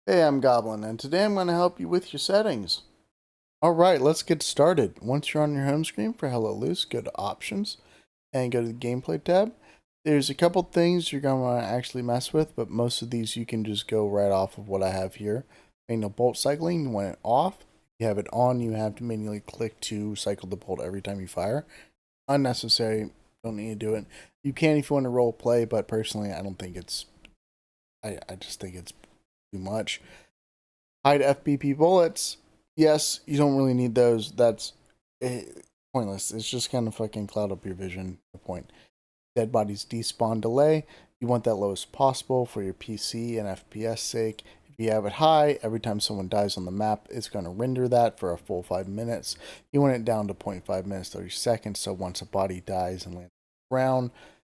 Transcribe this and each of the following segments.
Hey, I'm Goblin, and today I'm going to help you with your settings. Alright, let's get started. Once you're on your home screen for Hello Loose, go to Options, and go to the Gameplay tab. There's a couple things you're going to want to actually mess with, but most of these you can just go right off of what I have here. Manual bolt cycling, you want it off. If you have it on, you have to manually click to cycle the bolt every time you fire. Unnecessary, don't need to do it. You can if you want to role play, but personally I don't think it's, I just think it's too much. Hide FBP bullets. Yes, you don't really need those. That's pointless. It's just kind of fucking cloud up your vision. The point. Dead bodies despawn delay. You want that low as possible for your PC and FPS sake. If you have it high, every time someone dies on the map, it's going to render that for a full 5 minutes. You want it down to 0.5 minutes, 30 seconds, so once a body dies and lands on the ground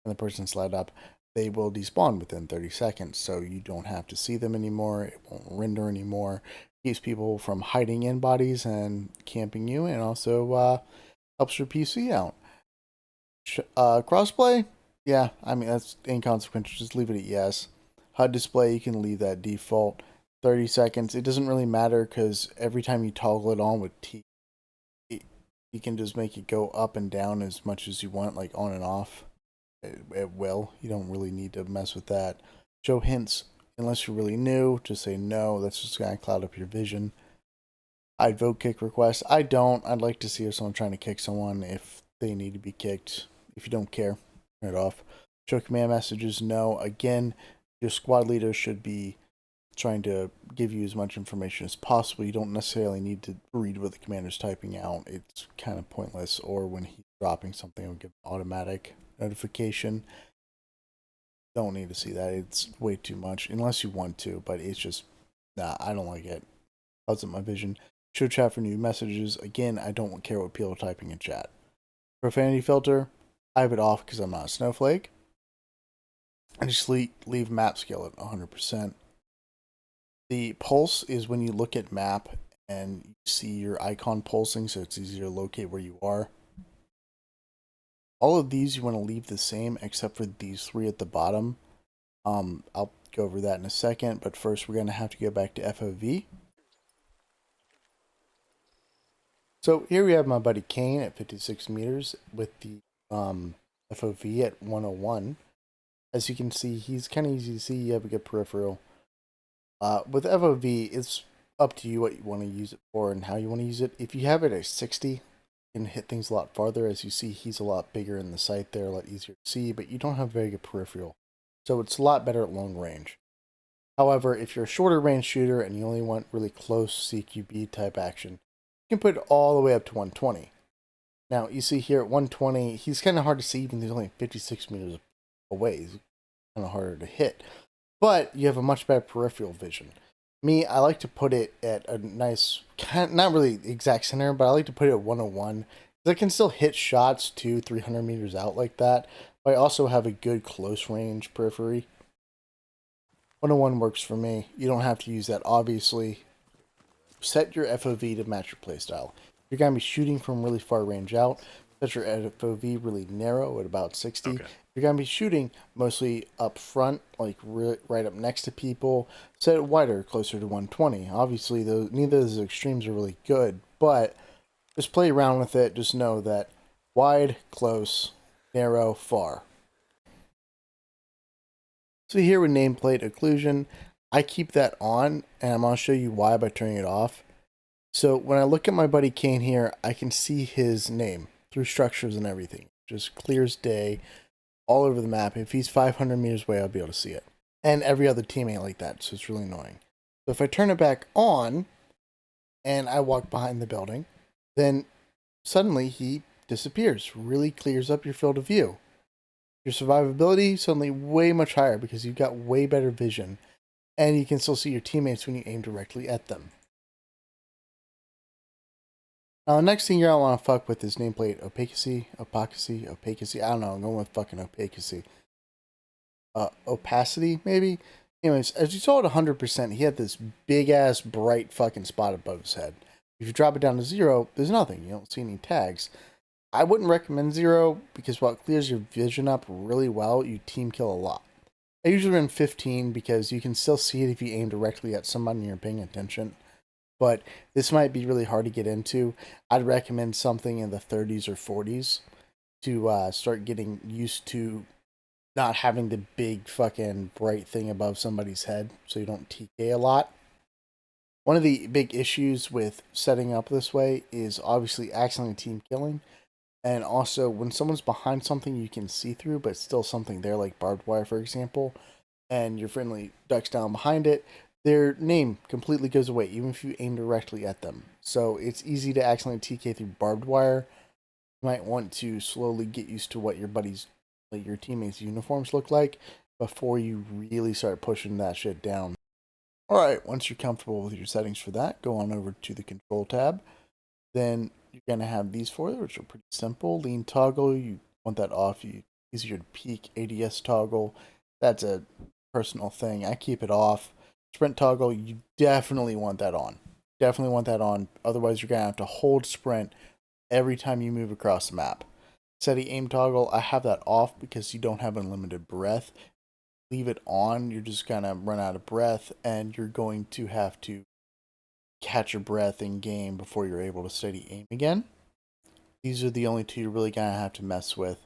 and the person slid up, they will despawn within 30 seconds, so you don't have to see them anymore. It won't render anymore. Keeps people from hiding in bodies and camping you, and also helps your PC out. Crossplay? Yeah, I mean, that's inconsequential. Just leave it at yes. HUD display, you can leave that default. 30 seconds. It doesn't really matter because every time you toggle it on with T, you can just make it go up and down as much as you want, like on and off. It will. You don't really need to mess with that. Show hints, unless you're really new, just say no. That's just going to cloud up your vision. I'd vote kick requests. I don't. I'd like to see if someone trying to kick someone if they need to be kicked. If you don't care, turn it off. Show command messages. No. Again, your squad leader should be trying to give you as much information as possible. You don't necessarily need to read what the commander's typing out. It's kind of pointless. Or when he's dropping something, it'll give an automatic notification. Don't need to see that. It's way too much. Unless you want to, but it's just, nah, I don't like it. Clouds up my vision. Show chat for new messages. Again, I don't care what people are typing in chat. Profanity filter, I have it off because I'm not a snowflake. I just leave map scale at 100%. The pulse is when you look at map and you see your icon pulsing, so it's easier to locate where you are. All of these you want to leave the same except for these three at the bottom. I'll go over that in a second, but first we're going to have to go back to FOV. So here we have my buddy Cain at 56 meters with the FOV at 101. As you can see, he's kind of easy to see. You have a good peripheral. With FOV, it's up to you what you want to use it for and how you want to use it. If you have it at 60, you can hit things a lot farther. As you see, he's a lot bigger in the sight there, a lot easier to see, but you don't have very good peripheral. So it's a lot better at long range. However, if you're a shorter range shooter and you only want really close CQB type action, you can put it all the way up to 120. Now, you see here at 120, he's kind of hard to see even though he's only 56 meters away. He's kind of harder to hit. But you have a much better peripheral vision. Me, I like to put it at a nice, not really exact center, but I like to put it at 101. Because I can still hit shots 200-300 meters out like that. But I also have a good close range periphery. 101 works for me. You don't have to use that, obviously. Set your FOV to match your playstyle. You're going to be shooting from really far range out. Set your FOV really narrow at about 60. Okay. You're going to be shooting mostly up front, like right up next to people. Set it wider, closer to 120. Obviously, neither of those extremes are really good, but just play around with it. Just know that wide, close, narrow, far. So here with nameplate occlusion, I keep that on, and I'm going to show you why by turning it off. So when I look at my buddy Cain here, I can see his name through structures and everything. Just clear as day, all over the map. If he's 500 meters away, I'll be able to see it. And every other teammate like that, so it's really annoying. So if I turn it back on, and I walk behind the building, then suddenly he disappears. Really clears up your field of view. Your survivability suddenly way much higher because you've got way better vision. And you can still see your teammates when you aim directly at them. Now, the next thing you're going to want to fuck with is nameplate opacity. I don't know, I'm going with fucking opacity. Opacity, maybe? Anyways, as you saw at 100%, he had this big-ass, bright fucking spot above his head. If you drop it down to 0, there's nothing. You don't see any tags. I wouldn't recommend 0, because while it clears your vision up really well, you team kill a lot. I usually run 15 because you can still see it if you aim directly at somebody and you're paying attention. But this might be really hard to get into. I'd recommend something in the 30s or 40s to start getting used to not having the big fucking bright thing above somebody's head so you don't TK a lot. One of the big issues with setting up this way is obviously accidentally team killing. And also, when someone's behind something you can see through, but still something there, like barbed wire, for example, and your friendly ducks down behind it, their name completely goes away, even if you aim directly at them. So it's easy to accidentally TK through barbed wire. You might want to slowly get used to what your buddies, like your teammates' uniforms look like before you really start pushing that shit down. Alright, once you're comfortable with your settings for that, go on over to the control tab. Then you're going to have these four, which are pretty simple. Lean toggle, you want that off. Easier to peek. ADS toggle, that's a personal thing. I keep it off. Sprint toggle, you definitely want that on. Definitely want that on. Otherwise, you're going to have to hold sprint every time you move across the map. Steady aim toggle, I have that off because you don't have unlimited breath. Leave it on, you're just going to run out of breath and you're going to have to catch your breath in game before you're able to steady aim again. These are the only two you're really gonna have to mess with.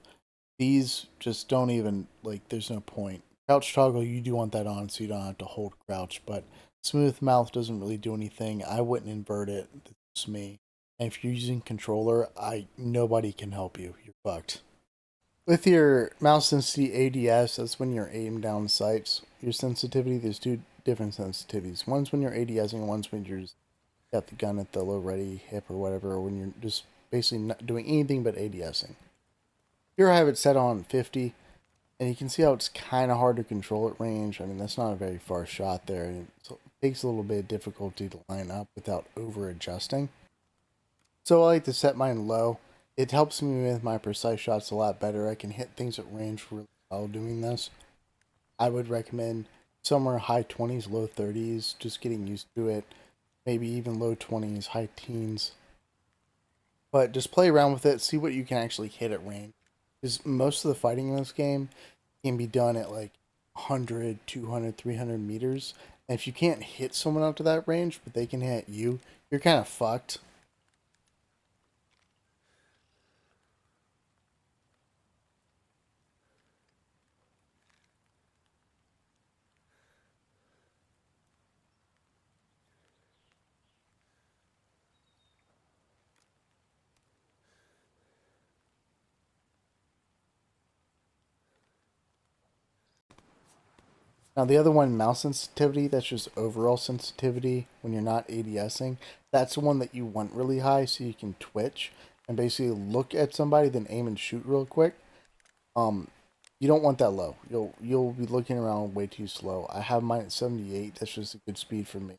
These just don't even, like, there's no point. Crouch toggle, you do want that on so you don't have to hold crouch, but smooth mouth doesn't really do anything. I wouldn't invert it. That's me. And if you're using controller, nobody can help you. You're fucked. With your mouse sensitivity ADS, that's when you're aim down sights. Your sensitivity, there's two different sensitivities. One's when you're ADSing, one's when you're got the gun at the low ready hip or whatever, or when you're just basically not doing anything but ADSing. Here I have it set on 50, and you can see how it's kind of hard to control at range. I mean, that's not a very far shot there, and it takes a little bit of difficulty to line up without over adjusting. So I like to set mine low. It helps me with my precise shots a lot better. I can hit things at range really well doing this. I would recommend somewhere high 20s, low 30s, just getting used to it. Maybe even low 20s, high teens. But just play around with it, see what you can actually hit at range. Because most of the fighting in this game can be done at like 100, 200, 300 meters. And if you can't hit someone up to that range, but they can hit you, you're kind of fucked. Now the other one, mouse sensitivity, that's just overall sensitivity when you're not ADSing. That's the one that you want really high so you can twitch and basically look at somebody, then aim and shoot real quick. Um, you don't want that low. You'll be looking around way too slow. I have mine at 78. That's just a good speed for me.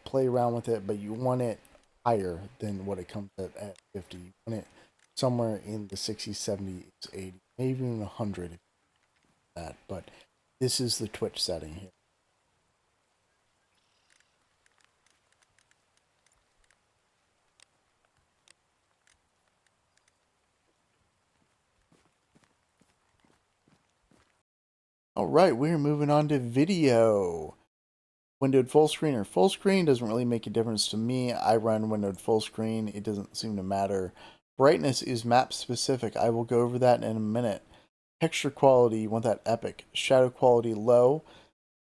Play around with it, but you want it higher than what it comes at 50. You want it somewhere in the 60s, 70s, 80s, maybe even 100 if that. But this is the Twitch setting here. All right, we're moving on to video. Windowed full screen or full screen doesn't really make a difference to me. I run windowed full screen. It doesn't seem to matter. Brightness is map specific. I will go over that in a minute. Texture quality, you want that epic. Shadow quality low.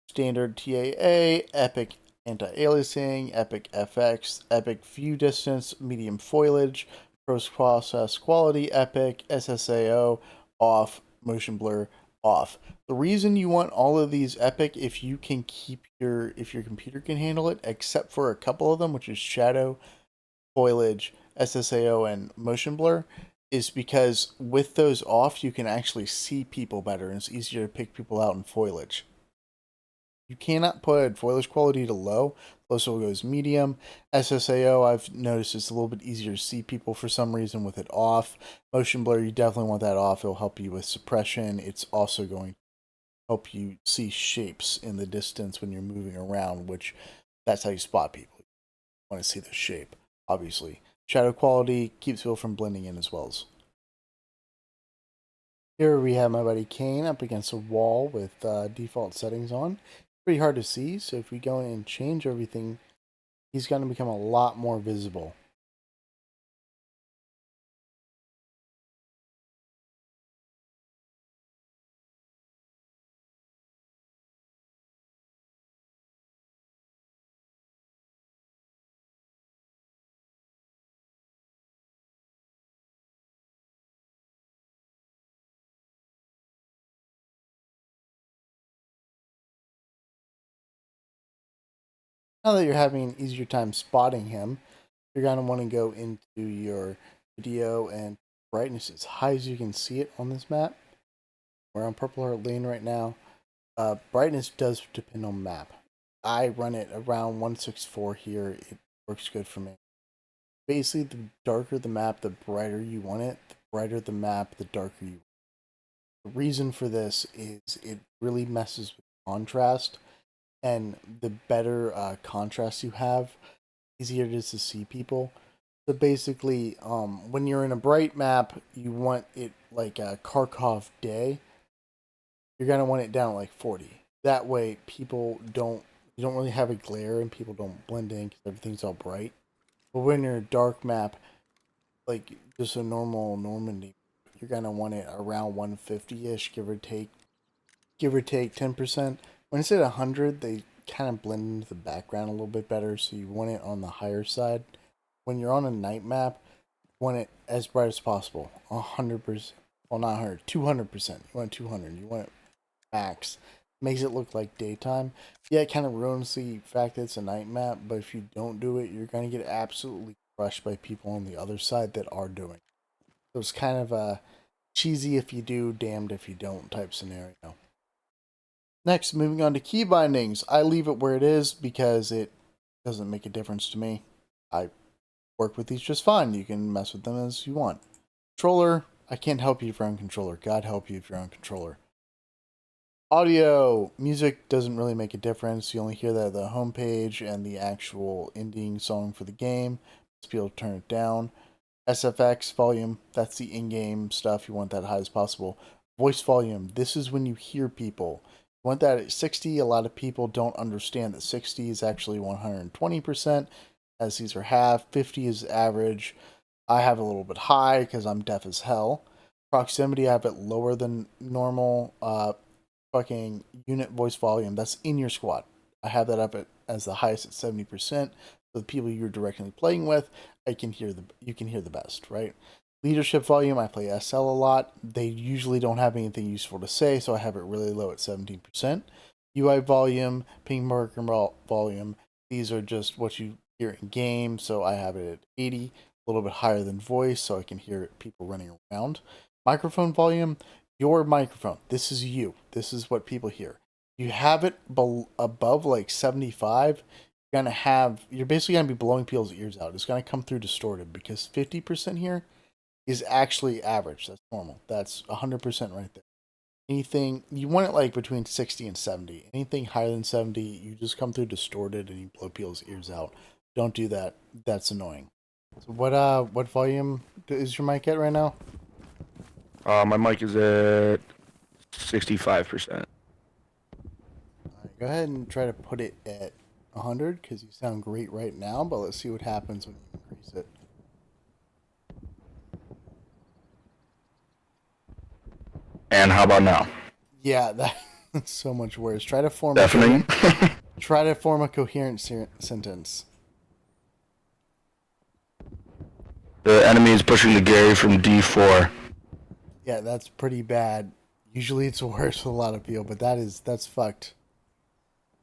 Standard TAA, epic anti-aliasing, epic FX, epic view distance, medium foliage, post-process quality, epic, SSAO, off, motion blur, off. The reason you want all of these epic, if you can keep if your computer can handle it, except for a couple of them, which is shadow, foliage, SSAO, and motion blur, is because with those off, you can actually see people better, and it's easier to pick people out in foliage. You cannot put foliage quality to low. Also goes medium. SSAO, I've noticed it's a little bit easier to see people for some reason with it off. Motion blur, you definitely want that off. It'll help you with suppression. It's also going to help you see shapes in the distance when you're moving around, which that's how you spot people. You want to see the shape, obviously. Shadow quality keeps people from blending in as well as Here we have my buddy Cain up against a wall with default settings on. Pretty hard to see, so if we go in and change everything, he's going to become a lot more visible. Now that you're having an easier time spotting him, you're going to want to go into your video and brightness as high as you can see it on this map. We're on Purple Heart Lane right now. Brightness does depend on map. I run it around 164 here. It works good for me. Basically, the darker the map, the brighter you want it. The brighter the map, the darker you want it. The reason for this is it really messes with contrast, and the better contrast you have, easier it is to see people. So basically, when you're in a bright map, you want it like a Kharkov day. You're gonna want it down at like 40. That way, you don't really have a glare and people don't blend in because everything's all bright. But when you're a dark map, like just a normal Normandy, you're gonna want it around 150-ish, give or take 10%. When it's at 100, they kind of blend into the background a little bit better, so you want it on the higher side. When you're on a night map, you want it as bright as possible, 100%. Well, not 100, 200%. You want 200. You want it max. Makes it look like daytime. Yeah, it kind of ruins the fact that it's a night map, but if you don't do it, you're going to get absolutely crushed by people on the other side that are doing it. So it's kind of a cheesy if you do, damned if you don't type scenario. Next, moving on to key bindings. I leave it where it is because it doesn't make a difference to me. I work with these just fine. You can mess with them as you want. Controller, I can't help you if you're on controller. God help you if you're on controller. Audio, music doesn't really make a difference. You only hear that at the homepage and the actual ending song for the game. Most people turn it down. SFX volume, that's the in-game stuff. You want that high as possible. Voice volume, this is when you hear people. You want that at 60. A lot of people don't understand that 60 is actually 120%, as these are half. 50 is average. I have a little bit high because I'm deaf as hell. Proximity, I have it lower than normal. Fucking unit voice volume, that's in your squad. I have that up at as the highest at 70%. So the people you're directly playing with, you can hear the best, right? Leadership volume, I play SL a lot. They usually don't have anything useful to say, so I have it really low at 17%. UI volume, ping marker volume, these are just what you hear in game, so I have it at 80, a little bit higher than voice, so I can hear people running around. Microphone volume, your microphone. This is you. This is what people hear. You have it above like 75. You're basically gonna be blowing people's ears out. It's gonna come through distorted because 50% here is actually average. That's normal. That's 100% right there. Anything you want it like between 60 and 70. Anything higher than 70, you just come through distorted and you blow people's ears out. Don't do that. That's annoying. So what volume is your mic at right now? My mic is at 65%. Alright, go ahead and try to put it at 100 because you sound great right now, but let's see what happens when you increase it. And how about now? Yeah, that's so much worse. Try to form Deafening. a coherent sentence. The enemy is pushing the Gary from D4. Yeah, that's pretty bad. Usually it's worse with a lot of people, but that's fucked.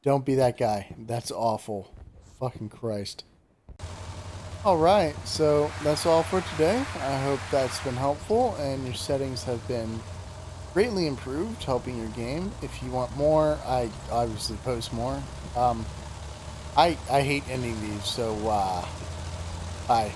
Don't be that guy. That's awful. Fucking Christ. Alright, so that's all for today. I hope that's been helpful and your settings have been greatly improved, helping your game. If you want more, I obviously post more. I hate ending these, so bye.